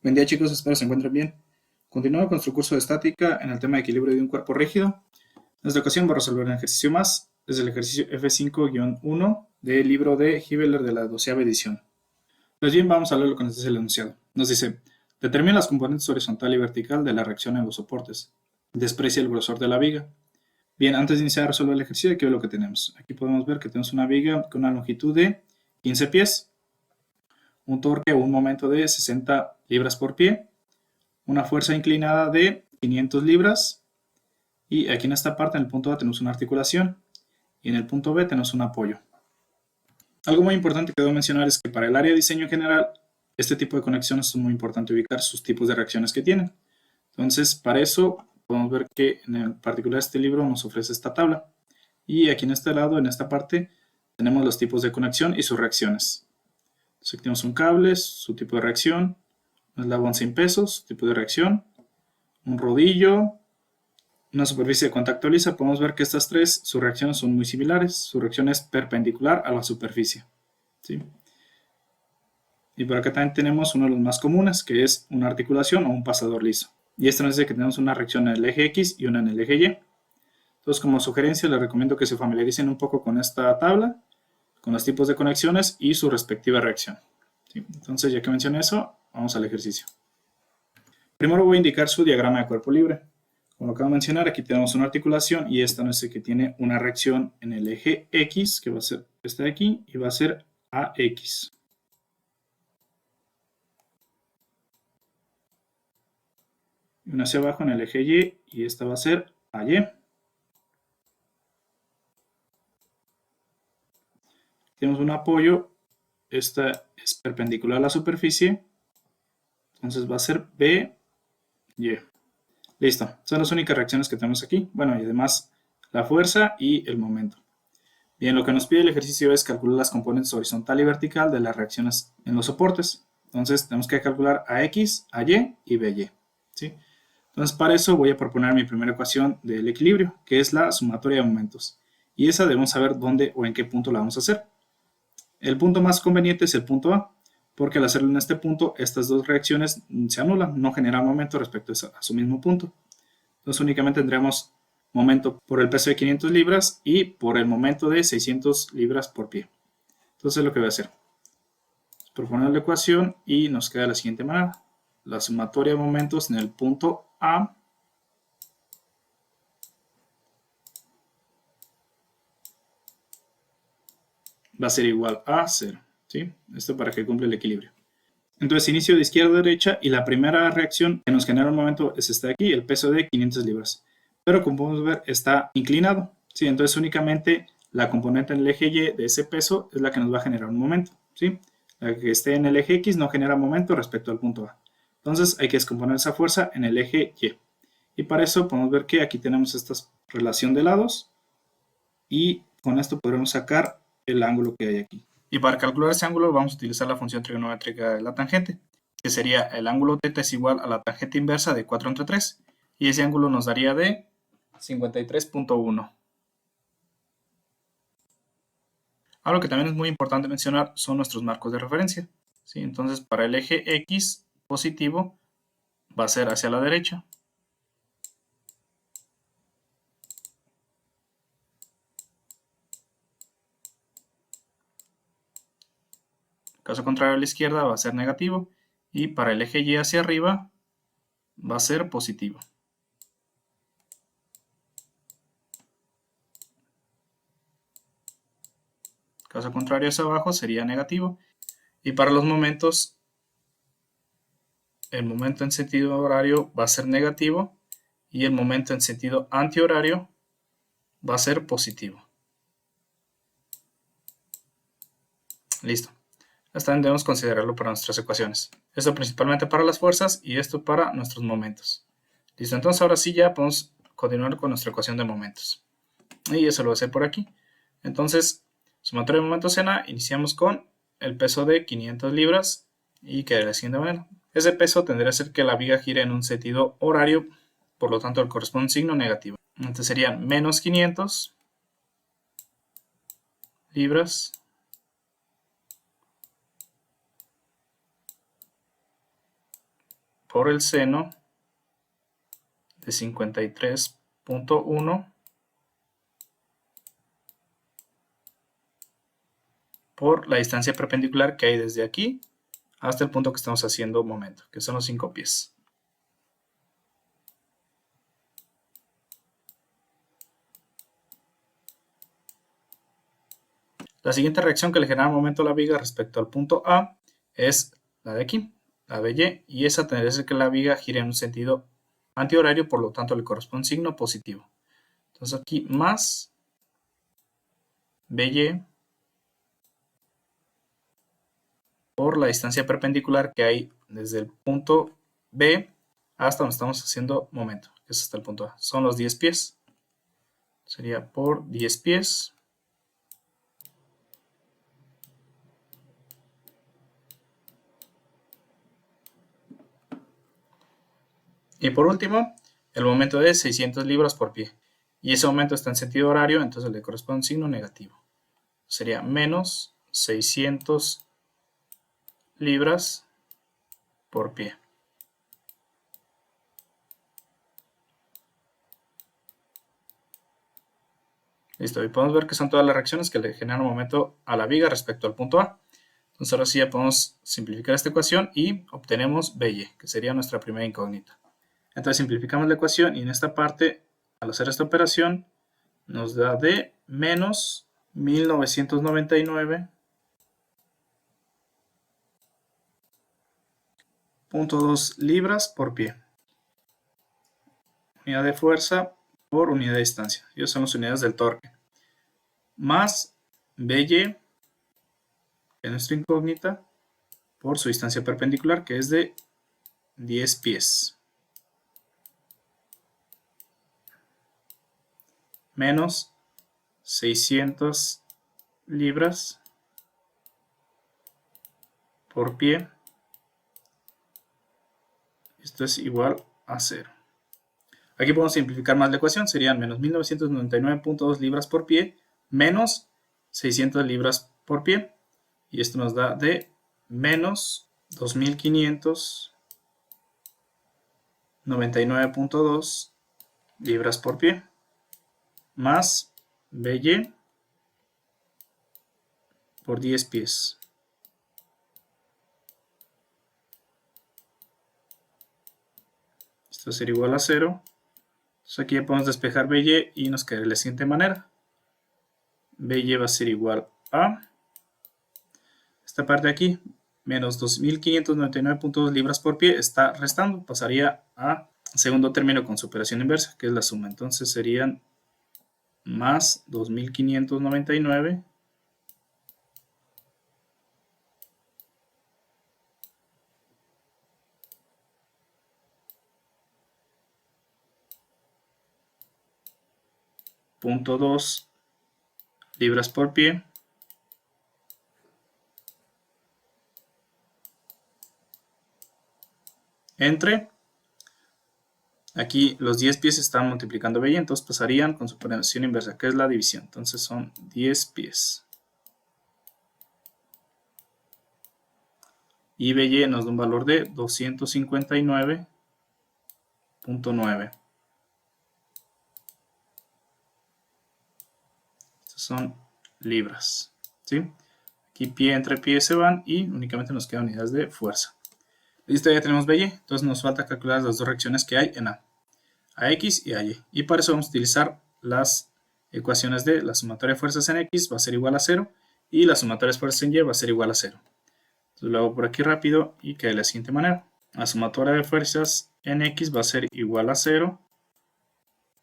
Buen día chicos, espero se encuentren bien. Continuando con nuestro curso de estática en el tema de equilibrio de un cuerpo rígido. En esta ocasión voy a resolver un ejercicio más, es el ejercicio F5-1 del libro de Hibeler de la 12ª edición. Pues bien, vamos a leer lo que nos dice el enunciado. Nos dice, determina las componentes horizontal y vertical de la reacción en los soportes. Desprecia el grosor de la viga. Bien, antes de iniciar a resolver el ejercicio, aquí ve lo que tenemos. Aquí podemos ver que tenemos una viga con una longitud de 15 pies, un torque o un momento de 60 libras por pie, una fuerza inclinada de 500 libras y aquí en esta parte, en el punto A, tenemos una articulación y en el punto B tenemos un apoyo. Algo muy importante que debo mencionar es que para el área de diseño en general, este tipo de conexiones es muy importante ubicar sus tipos de reacciones que tienen. Entonces, para eso podemos ver que en particular este libro nos ofrece esta tabla y aquí en este lado, en esta parte, tenemos los tipos de conexión y sus reacciones. Entonces aquí tenemos un cable, su tipo de reacción, un eslabón sin pesos, su tipo de reacción, un rodillo, una superficie de contacto lisa, podemos ver que estas tres, sus reacciones son muy similares. Su reacción es perpendicular a la superficie, ¿sí? Y por acá también tenemos uno de los más comunes, que es una articulación o un pasador liso. Y esto nos dice que tenemos una reacción en el eje X y una en el eje Y. Entonces, como sugerencia, les recomiendo que se familiaricen un poco con esta tabla, con los tipos de conexiones y su respectiva reacción, ¿sí? Entonces, ya que mencioné eso, vamos al ejercicio. Primero voy a indicar su diagrama de cuerpo libre. Como acabo de mencionar, aquí tenemos una articulación y esta nos dice que tiene una reacción en el eje X, que va a ser esta de aquí, y va a ser AX. Y una hacia abajo en el eje Y esta va a ser AY. Tenemos un apoyo, esta es perpendicular a la superficie, entonces va a ser BY. Listo, son las únicas reacciones que tenemos aquí. Bueno, y además la fuerza y el momento. Bien, lo que nos pide el ejercicio es calcular las componentes horizontal y vertical de las reacciones en los soportes. Entonces tenemos que calcular AX, AY y BY, ¿sí? Entonces para eso voy a proponer mi primera ecuación del equilibrio, que es la sumatoria de momentos. Y esa debemos saber dónde o en qué punto la vamos a hacer. El punto más conveniente es el punto A, porque al hacerlo en este punto, estas dos reacciones se anulan, no generan momento respecto a su mismo punto. Entonces únicamente tendremos momento por el peso de 500 libras y por el momento de 600 libras por pie. Entonces lo que voy a hacer es proponer la ecuación y nos queda de la siguiente manera. La sumatoria de momentos en el punto A va a ser igual a 0, ¿sí? Esto para que cumpla el equilibrio. Entonces inicio de izquierda a derecha y la primera reacción que nos genera un momento es esta de aquí, el peso de 500 libras. Pero como podemos ver está inclinado, ¿sí? Entonces únicamente la componente en el eje Y de ese peso es la que nos va a generar un momento, ¿sí? La que esté en el eje X no genera momento respecto al punto A. Entonces hay que descomponer esa fuerza en el eje Y. Y para eso podemos ver que aquí tenemos esta relación de lados y con esto podremos sacar el ángulo que hay aquí. Y para calcular ese ángulo vamos a utilizar la función trigonométrica de la tangente, que sería el ángulo θ es igual a la tangente inversa de 4 entre 3. Y ese ángulo nos daría de 53.1. Algo que también es muy importante mencionar son nuestros marcos de referencia, ¿sí? Entonces para el eje X positivo va a ser hacia la derecha. Caso contrario a la izquierda va a ser negativo. Y para el eje Y hacia arriba va a ser positivo. Caso contrario hacia abajo sería negativo. Y para los momentos, el momento en sentido horario va a ser negativo y el momento en sentido antihorario va a ser positivo. Listo. Hasta ahí debemos considerarlo para nuestras ecuaciones. Esto principalmente para las fuerzas y esto para nuestros momentos. Listo, entonces ahora sí ya podemos continuar con nuestra ecuación de momentos. Y eso lo voy a hacer por aquí. Entonces, sumatoria de momentos en A, iniciamos con el peso de 500 libras y queda de la siguiente manera. Ese peso tendría que ser que la viga gire en un sentido horario, por lo tanto le corresponde un signo negativo. Entonces serían menos 500 libras por el seno de 53.1 por la distancia perpendicular que hay desde aquí hasta el punto que estamos haciendo momento, que son los 5 pies. La siguiente reacción que le genera momento a la viga respecto al punto A es la de aquí, la BY, y esa tendría que ser que la viga gire en un sentido antihorario, por lo tanto le corresponde un signo positivo. Entonces aquí más BY por la distancia perpendicular que hay desde el punto B hasta donde estamos haciendo momento, que es hasta el punto A. Son los 10 pies. Sería por 10 pies. Y por último, el momento de 600 libras por pie. Y ese momento está en sentido horario, entonces le corresponde un signo negativo. Sería menos 600 libras por pie. Listo, y podemos ver que son todas las reacciones que le generan un momento a la viga respecto al punto A. Entonces ahora sí ya podemos simplificar esta ecuación y obtenemos BY, que sería nuestra primera incógnita. Entonces simplificamos la ecuación y en esta parte, al hacer esta operación, nos da de menos 1999.2 libras por pie. Unidad de fuerza por unidad de distancia. Ellos son las unidades del torque. Más BY, que es nuestra incógnita, por su distancia perpendicular, que es de 10 pies. Menos 600 libras por pie. Esto es igual a 0. Aquí podemos simplificar más la ecuación. Serían menos 1999.2 libras por pie menos 600 libras por pie. Y esto nos da de menos 2599.2 libras por pie más BY por 10 pies. Esto será igual a 0. Entonces aquí ya podemos despejar BY y nos queda de la siguiente manera. BY va a ser igual a esta parte de aquí, menos 2599.2 libras por pie, está restando, pasaría a segundo término con su operación inversa, que es la suma. Entonces serían más 2599 .2 libras por pie entre, aquí los 10 pies están multiplicando BY, entonces pasarían con su operación inversa, que es la división. Entonces son 10 pies. Y BY nos da un valor de 259.9. Estas son libras, ¿sí? Aquí pie entre pie se van y únicamente nos quedan unidades de fuerza. Listo, ya tenemos BY, entonces nos falta calcular las dos reacciones que hay en A X y a Y. Y para eso vamos a utilizar las ecuaciones de la sumatoria de fuerzas en X va a ser igual a 0 y la sumatoria de fuerzas en Y va a ser igual a 0. Entonces lo hago por aquí rápido y queda de la siguiente manera. La sumatoria de fuerzas en X va a ser igual a 0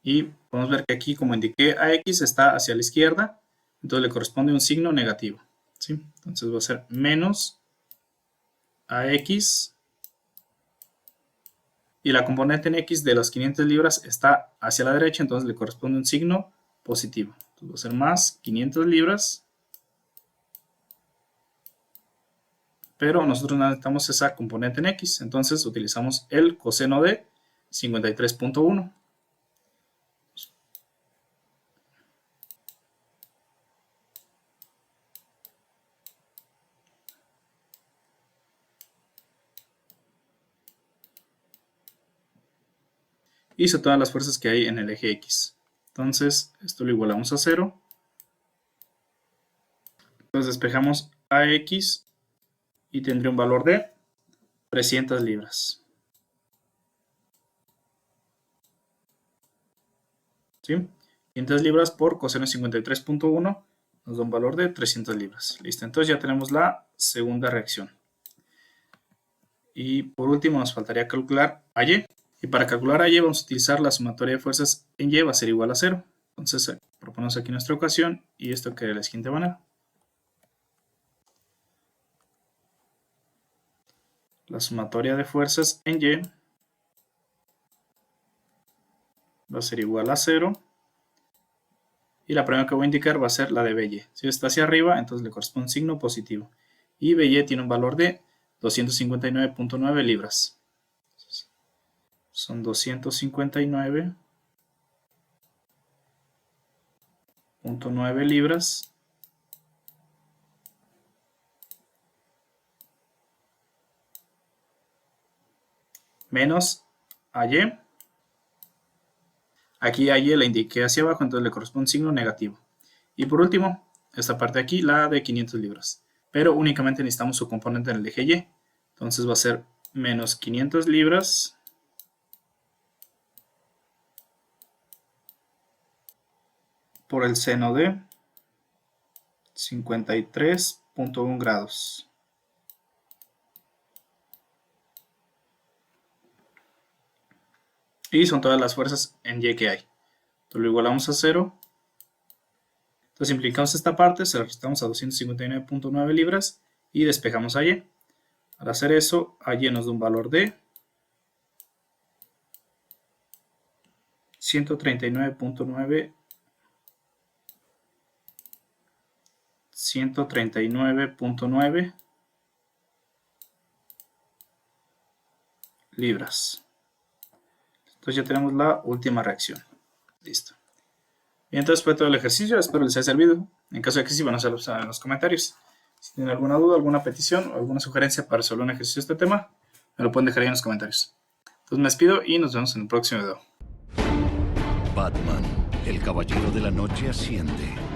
y podemos ver que aquí, como indiqué, AX está hacia la izquierda, entonces le corresponde un signo negativo, ¿sí? Entonces va a ser menos AX y la componente en X de las 500 libras está hacia la derecha, entonces le corresponde un signo positivo. Entonces va a ser más 500 libras, pero nosotros necesitamos esa componente en X, entonces utilizamos el coseno de 53.1. hizo todas las fuerzas que hay en el eje X. Entonces esto lo igualamos a 0. Entonces despejamos AX y tendría un valor de 300 libras. ¿Sí? 500 libras por coseno de 53.1 nos da un valor de 300 libras. Listo, entonces ya tenemos la segunda reacción. Y por último nos faltaría calcular AY. Y para calcular AY vamos a utilizar la sumatoria de fuerzas en Y, va a ser igual a 0. Entonces proponemos aquí nuestra ecuación y esto queda de la siguiente manera. La sumatoria de fuerzas en Y va a ser igual a 0. Y la primera que voy a indicar va a ser la de BY. Si está hacia arriba, entonces le corresponde un signo positivo. Y BY tiene un valor de 259.9 libras. Son 259.9 libras. Menos AY. Aquí AY la indiqué hacia abajo, entonces le corresponde un signo negativo. Y por último, esta parte de aquí, la de 500 libras. Pero únicamente necesitamos su componente en el eje Y. Entonces va a ser menos 500 libras por el seno de 53.1 grados. Y son todas las fuerzas en Y que hay. Entonces lo igualamos a 0. Entonces simplificamos esta parte, se la restamos a 259.9 libras y despejamos a Y. Al hacer eso, a Y nos da un valor de 139.9 libras. Entonces ya tenemos la última reacción. Listo. Bien, entonces fue todo el ejercicio. Espero les haya servido. En caso de que sí, van a hacerlo en los comentarios. Si tienen alguna duda, alguna petición o alguna sugerencia para resolver un ejercicio de este tema, me lo pueden dejar ahí en los comentarios. Entonces me despido y nos vemos en el próximo video. Batman, el caballero de la noche asciende.